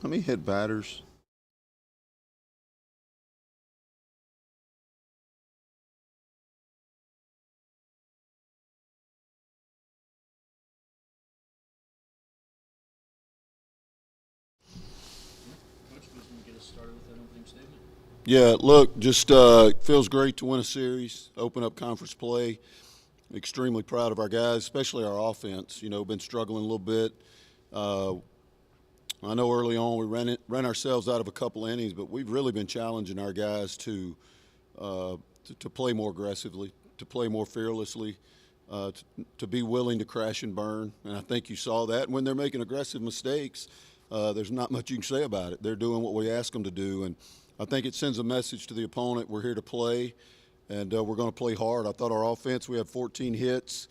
How many hit batters? Coach was going to get us started with that opening statement. Yeah, look, just feels great to win a series, open up conference play. Extremely proud of our guys, especially our offense. You know, been struggling a little bit. Uh, I know early on we ran ourselves out of a couple innings, but we've really been challenging our guys to play more aggressively, to play more fearlessly, to be willing to crash and burn. And I think you saw that. When they're making aggressive mistakes, there's not much you can say about it. They're doing what we ask them to do, and I think it sends a message to the opponent: we're here to play, and we're going to play hard. I thought our offense, we had 14 hits.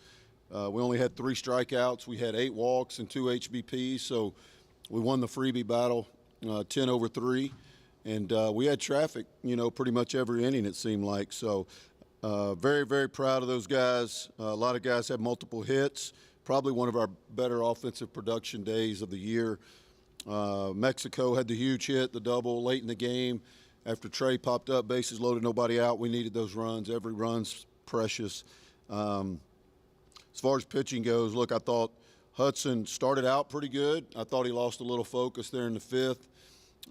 We only had 3 strikeouts. We had 8 walks and 2 HBPs, so we won the freebie battle 10 over 3. And we had traffic, you know, pretty much every inning, it seemed like. So very, very proud of those guys. A lot of guys had multiple hits. Probably one of our better offensive production days of the year. Mexico had the huge hit, the double late in the game. After Trey popped up, bases loaded, nobody out, we needed those runs. Every run's precious. As far as pitching goes, look, I thought Hudson started out pretty good. I thought he lost a little focus there in the 5th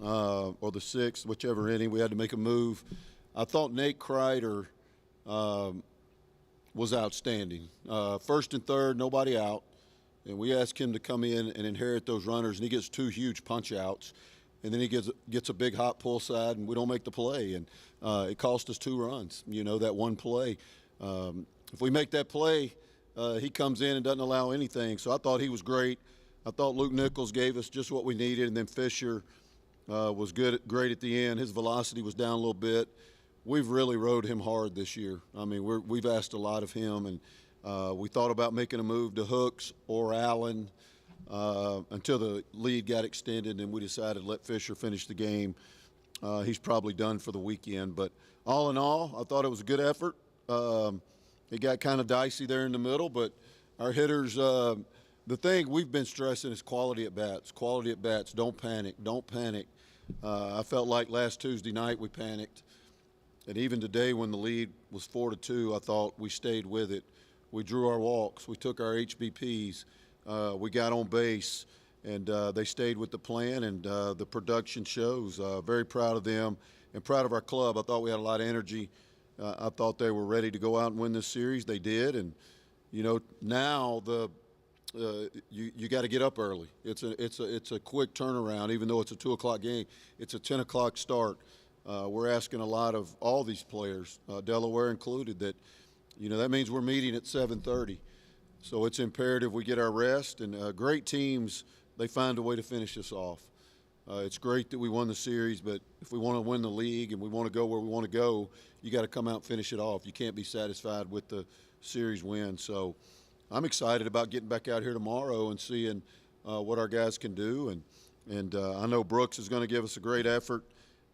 or the 6th, whichever inning. We had to make a move. I thought Nate Kreider was outstanding. First and third, nobody out. And we asked him to come in and inherit those runners, and he gets 2 huge punch outs. And then he gets a big hot pull side, and we don't make the play. And it cost us 2 runs, you know, that one play. If we make that play, he comes in and doesn't allow anything. So I thought he was great. I thought Luke Nichols gave us just what we needed, and then Fisher was great at the end. His velocity was down a little bit. We've really rode him hard this year. I mean, we've asked a lot of him, and we thought about making a move to Hooks or Allen until the lead got extended, and we decided to let Fisher finish the game. He's probably done for the weekend. But all in all, I thought it was a good effort. It got kind of dicey there in the middle, but our hitters, the thing we've been stressing is quality at bats. Quality at bats. Don't panic. Don't panic. I felt like last Tuesday night we panicked. And even today when the lead was 4-2, I thought we stayed with it. We drew our walks. We took our HBPs. We got on base, and they stayed with the plan, and the production shows. Very proud of them and proud of our club. I thought we had a lot of energy. I thought they were ready to go out and win this series. They did, and you know now you got to get up early. It's a quick turnaround. Even though it's a 2 o'clock game, it's a 10 o'clock start. We're asking a lot of all these players, Delaware included. That means we're meeting at 7:30. So it's imperative we get our rest. And great teams, they find a way to finish us off. It's great that we won the series, but if we want to win the league and we want to go where we want to go, you got to come out and finish it off. You can't be satisfied with the series win. So I'm excited about getting back out here tomorrow and seeing what our guys can do. And I know Brooks is going to give us a great effort.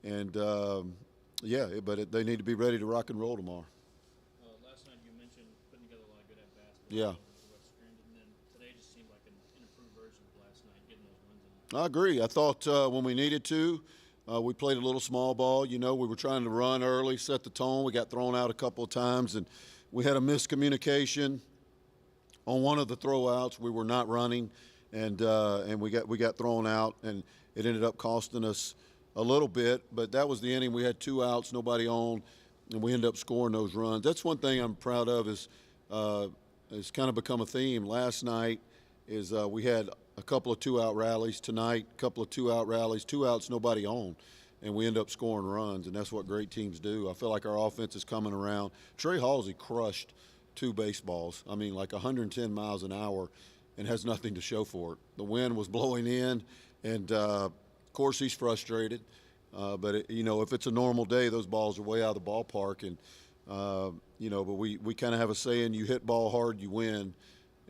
And, they need to be ready to rock and roll tomorrow. Last night you mentioned putting together a lot of good at bats. Yeah. And then today just seemed like an improved version of last night, getting those runs in. I agree. I thought when we needed to, we played a little small ball. You know, we were trying to run early, set the tone. We got thrown out a couple of times, and we had a miscommunication on one of the throwouts. We were not running, and we got thrown out, and it ended up costing us a little bit. But that was the inning. We had 2 outs, nobody on, and we ended up scoring those runs. That's one thing I'm proud of is it's kind of become a theme. Last night is we had a couple of 2-out rallies. Tonight, a couple of 2-out rallies, 2 outs, nobody on, and we end up scoring runs, and that's what great teams do. I feel like our offense is coming around. Trey Halsey crushed 2 baseballs. I mean, like 110 miles an hour, and has nothing to show for it. The wind was blowing in, and of course he's frustrated. But if it's a normal day, those balls are way out of the ballpark, and but we kind of have a saying: you hit ball hard, you win.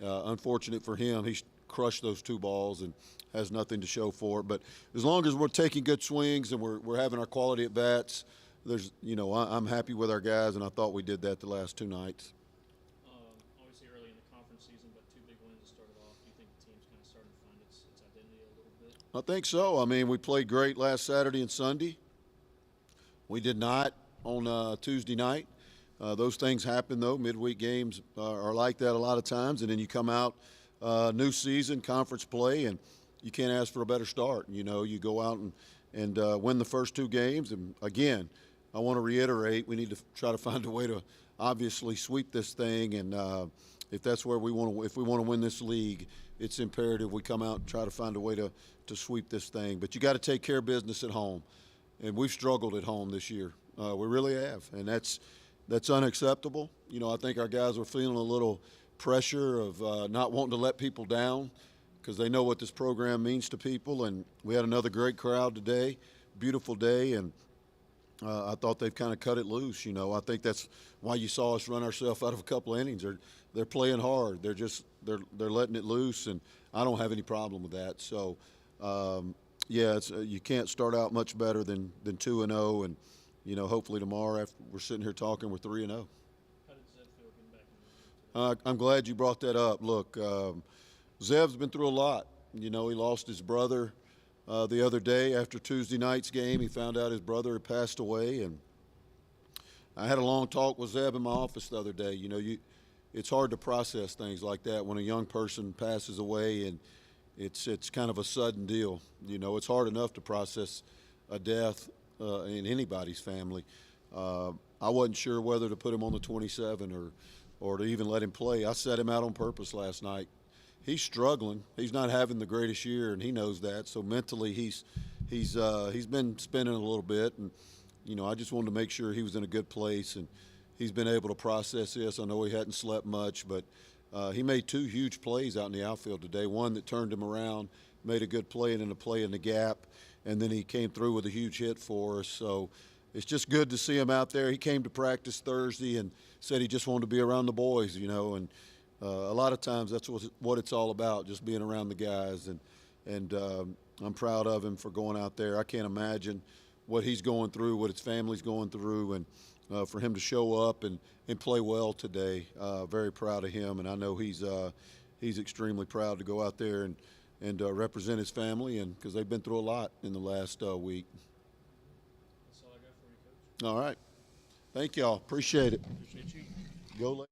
Unfortunate for him, he crushed those 2 balls and has nothing to show for it. But as long as we're taking good swings and we're having our quality at bats, I'm happy with our guys, and I thought we did that the last 2 nights. Obviously early in the conference season, but 2 big wins to start it off. Do you think the team's kind of starting to find its identity a little bit? I think so. I mean, we played great last Saturday and Sunday. We did not on Tuesday night. Those things happen, though. Midweek games are like that a lot of times, and then you come out new season, conference play, and you can't ask for a better start. You know, you go out and win the first two games, and again, I want to reiterate, we need to try to find a way to obviously sweep this thing, and if that's where we want to, if we want to win this league, it's imperative we come out and try to find a way to sweep this thing. But you got to take care of business at home, and we've struggled at home this year. We really have, and that's unacceptable. You know, I think our guys are feeling a little pressure of not wanting to let people down because they know what this program means to people. And we had another great crowd today, beautiful day, and I thought they've kind of cut it loose. You know, I think that's why you saw us run ourselves out of a couple of innings. They're playing hard. They're letting it loose, and I don't have any problem with that. So, yeah, you can't start out much better than 2-0, and you know, hopefully tomorrow after we're sitting here talking, we're 3-0. How did Zev feel getting back in the league? I'm glad you brought that up. Look, Zev's been through a lot. You know, he lost his brother the other day after Tuesday night's game. He found out his brother had passed away, and I had a long talk with Zev in my office the other day. You know, it's hard to process things like that when a young person passes away, and it's kind of a sudden deal. You know, it's hard enough to process a death in anybody's family. I wasn't sure whether to put him on the 27 or to even let him play. I set him out on purpose last night. He's struggling. He's not having the greatest year, and he knows that. So mentally, he's been spinning a little bit, and you know, I just wanted to make sure he was in a good place, and he's been able to process this. I know he hadn't slept much, but he made two huge plays out in the outfield today. One that turned him around, made a good play, and then a play in the gap, and then he came through with a huge hit for us. So it's just good to see him out there. He came to practice Thursday and said he just wanted to be around the boys, you know, and a lot of times that's what it's all about, just being around the guys. And I'm proud of him for going out there. I can't imagine what he's going through, what his family's going through, and for him to show up and play well today, very proud of him. And I know he's extremely proud to go out there and represent his family, and because they've been through a lot in the last week. That's all I got for you, Coach. All right. Thank y'all. Appreciate it. Appreciate you. Go.